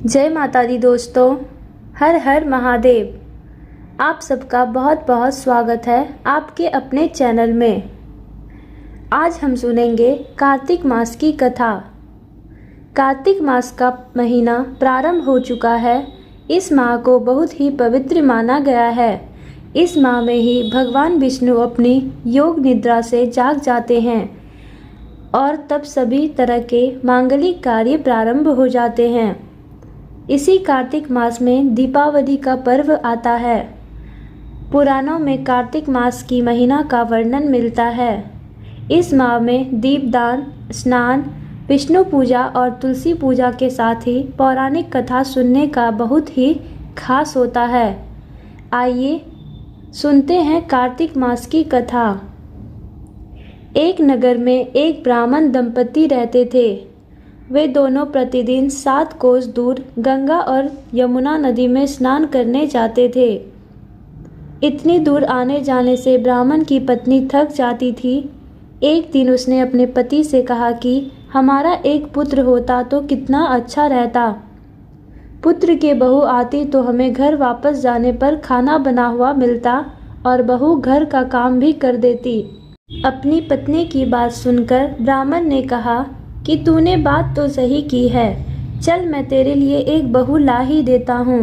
जय माता दी दोस्तों, हर हर महादेव। आप सबका बहुत बहुत स्वागत है आपके अपने चैनल में। आज हम सुनेंगे कार्तिक मास की कथा। कार्तिक मास का महीना प्रारंभ हो चुका है। इस माह को बहुत ही पवित्र माना गया है। इस माह में ही भगवान विष्णु अपनी योग निद्रा से जाग जाते हैं और तब सभी तरह के मांगलिक कार्य प्रारंभ हो जाते हैं। इसी कार्तिक मास में दीपावली का पर्व आता है। पुराणों में कार्तिक मास की महीना का वर्णन मिलता है। इस माह में दीपदान, स्नान, विष्णु पूजा और तुलसी पूजा के साथ ही पौराणिक कथा सुनने का बहुत ही खास होता है। आइए सुनते हैं कार्तिक मास की कथा। एक नगर में एक ब्राह्मण दंपति रहते थे। वे दोनों प्रतिदिन 7 कोस दूर गंगा और यमुना नदी में स्नान करने जाते थे। इतनी दूर आने जाने से ब्राह्मण की पत्नी थक जाती थी। एक दिन उसने अपने पति से कहा कि हमारा एक पुत्र होता तो कितना अच्छा रहता। पुत्र के बहू आती तो हमें घर वापस जाने पर खाना बना हुआ मिलता और बहू घर का काम भी कर देती। अपनी पत्नी की बात सुनकर ब्राह्मण ने कहा कि तूने बात तो सही की है, चल मैं तेरे लिए एक बहू ला ही देता हूँ।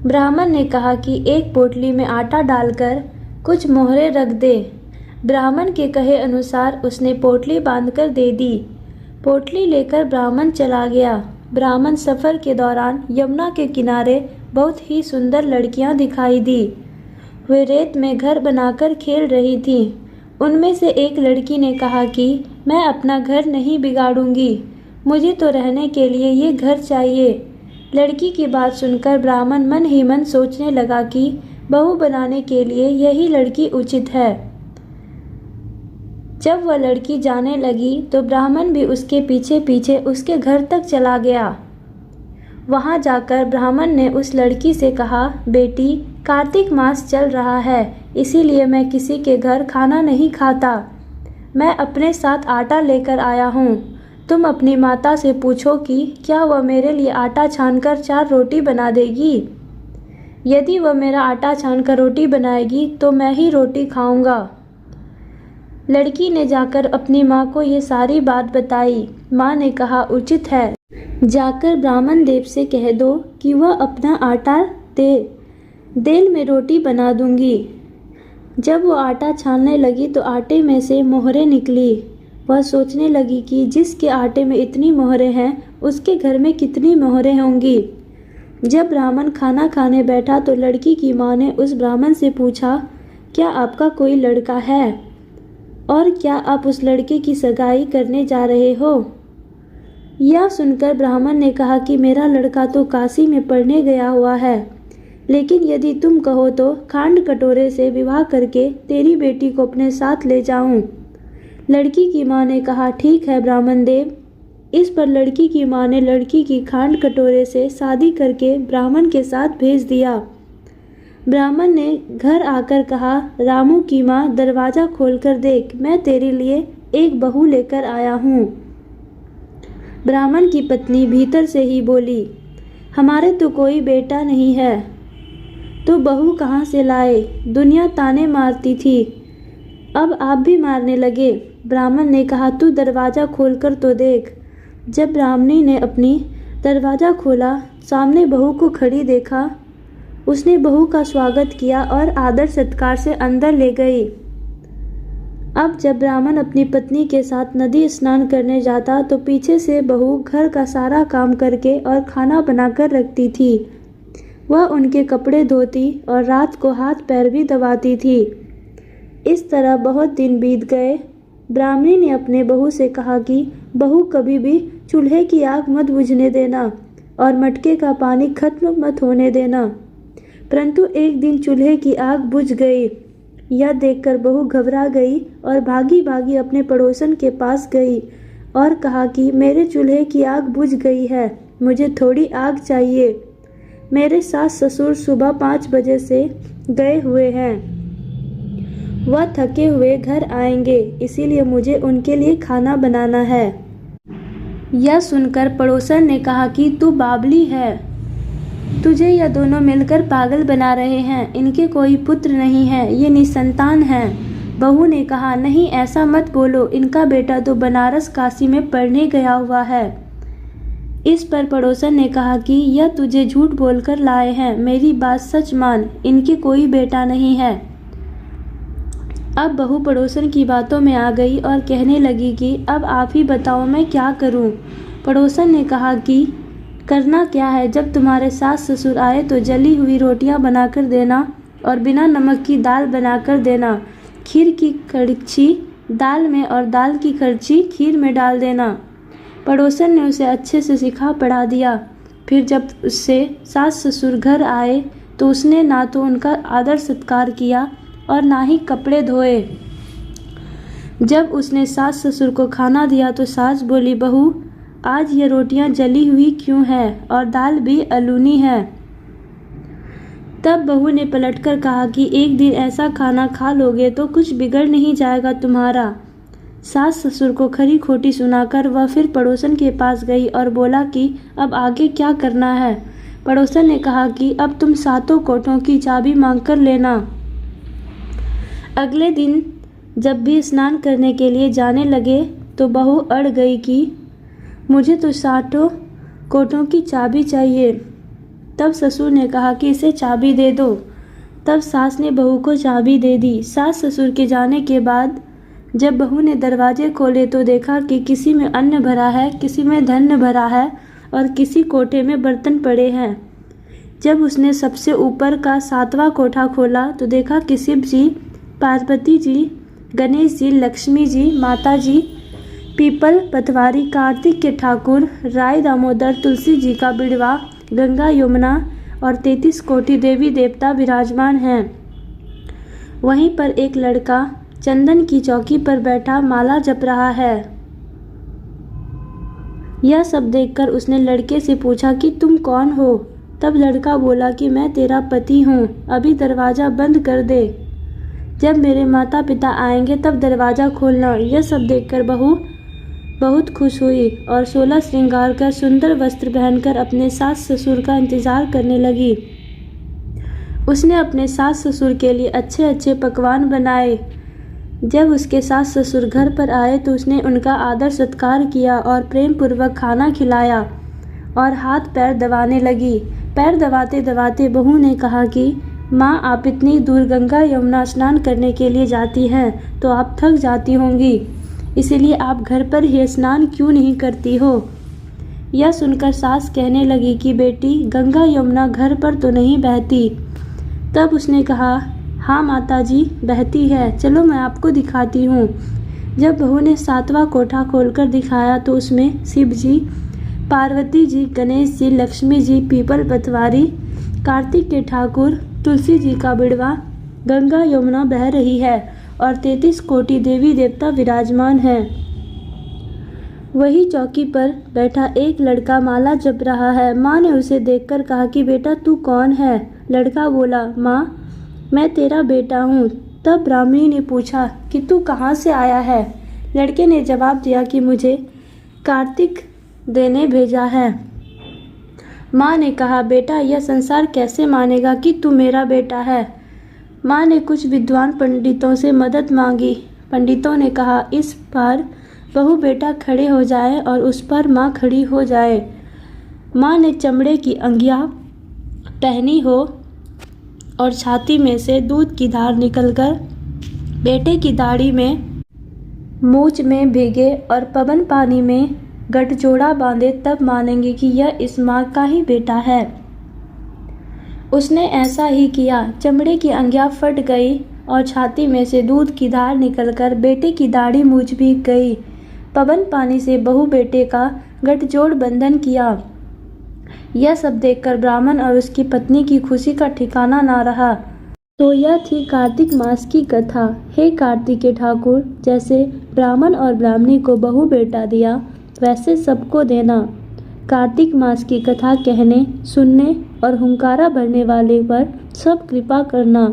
ब्राह्मण ने कहा कि एक पोटली में आटा डालकर कुछ मोहरे रख दे। ब्राह्मण के कहे अनुसार उसने पोटली बांधकर दे दी। पोटली लेकर ब्राह्मण चला गया। ब्राह्मण सफ़र के दौरान यमुना के किनारे बहुत ही सुंदर लड़कियाँ दिखाई दी। वे रेत में घर बनाकर खेल रही थीं। उनमें से एक लड़की ने कहा कि मैं अपना घर नहीं बिगाड़ूंगी, मुझे तो रहने के लिए ये घर चाहिए। लड़की की बात सुनकर ब्राह्मण मन ही मन सोचने लगा कि बहू बनाने के लिए यही लड़की उचित है। जब वह लड़की जाने लगी तो ब्राह्मण भी उसके पीछे पीछे उसके घर तक चला गया। वहां जाकर ब्राह्मण ने उस लड़की से कहा, बेटी, कार्तिक मास चल रहा है, इसीलिए मैं किसी के घर खाना नहीं खाता। मैं अपने साथ आटा लेकर आया हूँ। तुम अपनी माता से पूछो कि क्या वह मेरे लिए आटा छानकर 4 रोटी बना देगी। यदि वह मेरा आटा छानकर रोटी बनाएगी तो मैं ही रोटी खाऊंगा। लड़की ने जाकर अपनी माँ को ये सारी बात बताई। माँ ने कहा, उचित है, जाकर ब्राह्मण देव से कह दो कि वह अपना आटा दे, देल में रोटी बना दूंगी। जब वो आटा छानने लगी तो आटे में से मोहरें निकली। वह सोचने लगी कि जिसके आटे में इतनी मोहरें हैं उसके घर में कितनी मोहरें होंगी। जब ब्राह्मण खाना खाने बैठा तो लड़की की माँ ने उस ब्राह्मण से पूछा, क्या आपका कोई लड़का है और क्या आप उस लड़के की सगाई करने जा रहे हो। यह सुनकर ब्राह्मण ने कहा कि मेरा लड़का तो काशी में पढ़ने गया हुआ है, लेकिन यदि तुम कहो तो खांड कटोरे से विवाह करके तेरी बेटी को अपने साथ ले जाऊं। लड़की की माँ ने कहा, ठीक है ब्राह्मण देव। इस पर लड़की की माँ ने लड़की की खांड कटोरे से शादी करके ब्राह्मण के साथ भेज दिया। ब्राह्मण ने घर आकर कहा, रामू की माँ, दरवाज़ा खोलकर देख, मैं तेरे लिए एक बहू लेकर आया हूँ। ब्राह्मण की पत्नी भीतर से ही बोली, हमारे तो कोई बेटा नहीं है, तो बहू कहाँ से लाए। दुनिया ताने मारती थी, अब आप भी मारने लगे। ब्राह्मण ने कहा, तू दरवाज़ा खोलकर तो देख। जब ब्राह्मणी ने अपनी दरवाज़ा खोला, सामने बहू को खड़ी देखा। उसने बहू का स्वागत किया और आदर सत्कार से अंदर ले गई। अब जब ब्राह्मण अपनी पत्नी के साथ नदी स्नान करने जाता तो पीछे से बहू घर का सारा काम करके और खाना बनाकर रखती थी। वह उनके कपड़े धोती और रात को हाथ पैर भी दबाती थी। इस तरह बहुत दिन बीत गए। ब्राह्मणी ने अपने बहू से कहा कि बहू, कभी भी चूल्हे की आग मत बुझने देना और मटके का पानी खत्म मत होने देना। परंतु एक दिन चूल्हे की आग बुझ गई। यह देखकर बहू घबरा गई और भागी भागी अपने पड़ोसन के पास गई और कहा कि मेरे चूल्हे की आग बुझ गई है, मुझे थोड़ी आग चाहिए। मेरे सास ससुर सुबह 5 बजे से गए हुए हैं। वह थके हुए घर आएंगे, इसीलिए मुझे उनके लिए खाना बनाना है। यह सुनकर पड़ोसन ने कहा कि तू बावली है, तुझे यह दोनों मिलकर पागल बना रहे हैं। इनके कोई पुत्र नहीं है, ये निसंतान हैं। बहू ने कहा, नहीं ऐसा मत बोलो, इनका बेटा तो बनारस काशी में पढ़ने गया हुआ है। इस पर पड़ोसन ने कहा कि यह तुझे झूठ बोलकर लाए हैं, मेरी बात सच मान, इनके कोई बेटा नहीं है। अब बहू पड़ोसन की बातों में आ गई और कहने लगी कि अब आप ही बताओ मैं क्या करूं। पड़ोसन ने कहा कि करना क्या है, जब तुम्हारे सास ससुर आए तो जली हुई रोटियां बनाकर देना और बिना नमक की दाल बनाकर देना। खीर की कड़छी दाल में और दाल की कड़छी खीर में डाल देना। पड़ोसन ने उसे अच्छे से सिखा पढ़ा दिया। फिर जब उससे सास ससुर घर आए तो उसने ना तो उनका आदर सत्कार किया और ना ही कपड़े धोए। जब उसने सास ससुर को खाना दिया तो सास बोली, बहू आज ये रोटियां जली हुई क्यों है और दाल भी अलूनी है। तब बहू ने पलटकर कहा कि एक दिन ऐसा खाना खा लोगे तो कुछ बिगड़ नहीं जाएगा तुम्हारा। सास ससुर को खरी खोटी सुनाकर वह फिर पड़ोसन के पास गई और बोला कि अब आगे क्या करना है। पड़ोसन ने कहा कि अब तुम सातों कोठों की चाबी मांग कर लेना। अगले दिन जब भी स्नान करने के लिए जाने लगे तो बहू अड़ गई कि मुझे तो सातों कोठों की चाबी चाहिए। तब ससुर ने कहा कि इसे चाबी दे दो। तब सास ने बहू को चाबी दे दी। सास ससुर के जाने के बाद जब बहू ने दरवाजे खोले तो देखा कि किसी में अन्न भरा है, किसी में धन भरा है और किसी कोठे में बर्तन पड़े हैं। जब उसने सबसे ऊपर का 7वां कोठा खोला तो देखा कि शिव जी, पार्वती जी, गणेश जी, लक्ष्मी जी, माता जी, पीपल पतवारी, कार्तिक के ठाकुर, राय दामोदर, तुलसी जी का बिड़वा, गंगा यमुना और 33 कोटि देवी देवता विराजमान हैं। वहीं पर एक लड़का चंदन की चौकी पर बैठा माला जप रहा है। यह सब देखकर उसने लड़के से पूछा कि तुम कौन हो। तब लड़का बोला कि मैं तेरा पति हूँ, अभी दरवाज़ा बंद कर दे, जब मेरे माता पिता आएंगे तब दरवाज़ा खोलना। यह सब देखकर बहू बहुत खुश हुई और 16 श्रृंगार कर सुंदर वस्त्र पहनकर अपने सास ससुर का इंतज़ार करने लगी। उसने अपने सास ससुर के लिए अच्छे अच्छे पकवान बनाए। जब उसके सास ससुर घर पर आए तो उसने उनका आदर सत्कार किया और प्रेम पूर्वक खाना खिलाया और हाथ पैर दबाने लगी। पैर दबाते दबाते बहू ने कहा कि माँ आप इतनी दूर गंगा यमुना स्नान करने के लिए जाती हैं तो आप थक जाती होंगी, इसीलिए आप घर पर ही स्नान क्यों नहीं करती हो। यह सुनकर सास कहने लगी कि बेटी गंगा यमुना घर पर तो नहीं बहती। तब उसने कहा, हाँ माताजी बहती है, चलो मैं आपको दिखाती हूँ। जब बहू ने 7वां कोठा खोलकर दिखाया तो उसमें शिव जी, पार्वती जी, गणेश जी, लक्ष्मी जी, पीपल पतवारी, कार्तिक के ठाकुर, तुलसी जी का बिड़वा, गंगा यमुना बह रही है और 33 कोटि देवी देवता विराजमान हैं। वही चौकी पर बैठा एक लड़का माला जप रहा है। माँ ने उसे देखकर कहा कि बेटा तू कौन है। लड़का बोला, माँ मैं तेरा बेटा हूँ। तब ब्राह्मणी ने पूछा कि तू कहाँ से आया है। लड़के ने जवाब दिया कि मुझे कार्तिक देने भेजा है। माँ ने कहा, बेटा यह संसार कैसे मानेगा कि तू मेरा बेटा है। माँ ने कुछ विद्वान पंडितों से मदद मांगी। पंडितों ने कहा, इस पर बहू बेटा खड़े हो जाए और उस पर माँ खड़ी हो जाए। माँ ने चमड़े की अंगिया पहनी हो और छाती में से दूध की धार निकलकर बेटे की दाढ़ी में मूंछ में भीगे और पवन पानी में गठजोड़ा बांधे, तब मानेंगे कि यह इस माँ का ही बेटा है। उसने ऐसा ही किया। चमड़े की अंगिया फट गई और छाती में से दूध की धार निकलकर बेटे की दाढ़ी मूंछ भीग गई। पवन पानी से बहू बेटे का गठजोड़ बंधन किया। यह सब देखकर ब्राह्मण और उसकी पत्नी की खुशी का ठिकाना ना रहा। तो यह थी कार्तिक मास की कथा। हे कार्तिक के ठाकुर, जैसे ब्राह्मण और ब्राह्मणी को बहू बेटा दिया वैसे सबको देना। कार्तिक मास की कथा कहने, सुनने और हुंकारा भरने वाले पर सब कृपा करना।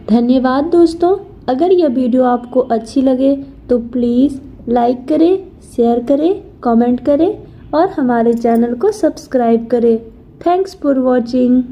धन्यवाद दोस्तों। अगर यह वीडियो आपको अच्छी लगे तो प्लीज़ लाइक करें, शेयर करें, कमेंट करें और हमारे चैनल को सब्सक्राइब करें। Thanks for watching.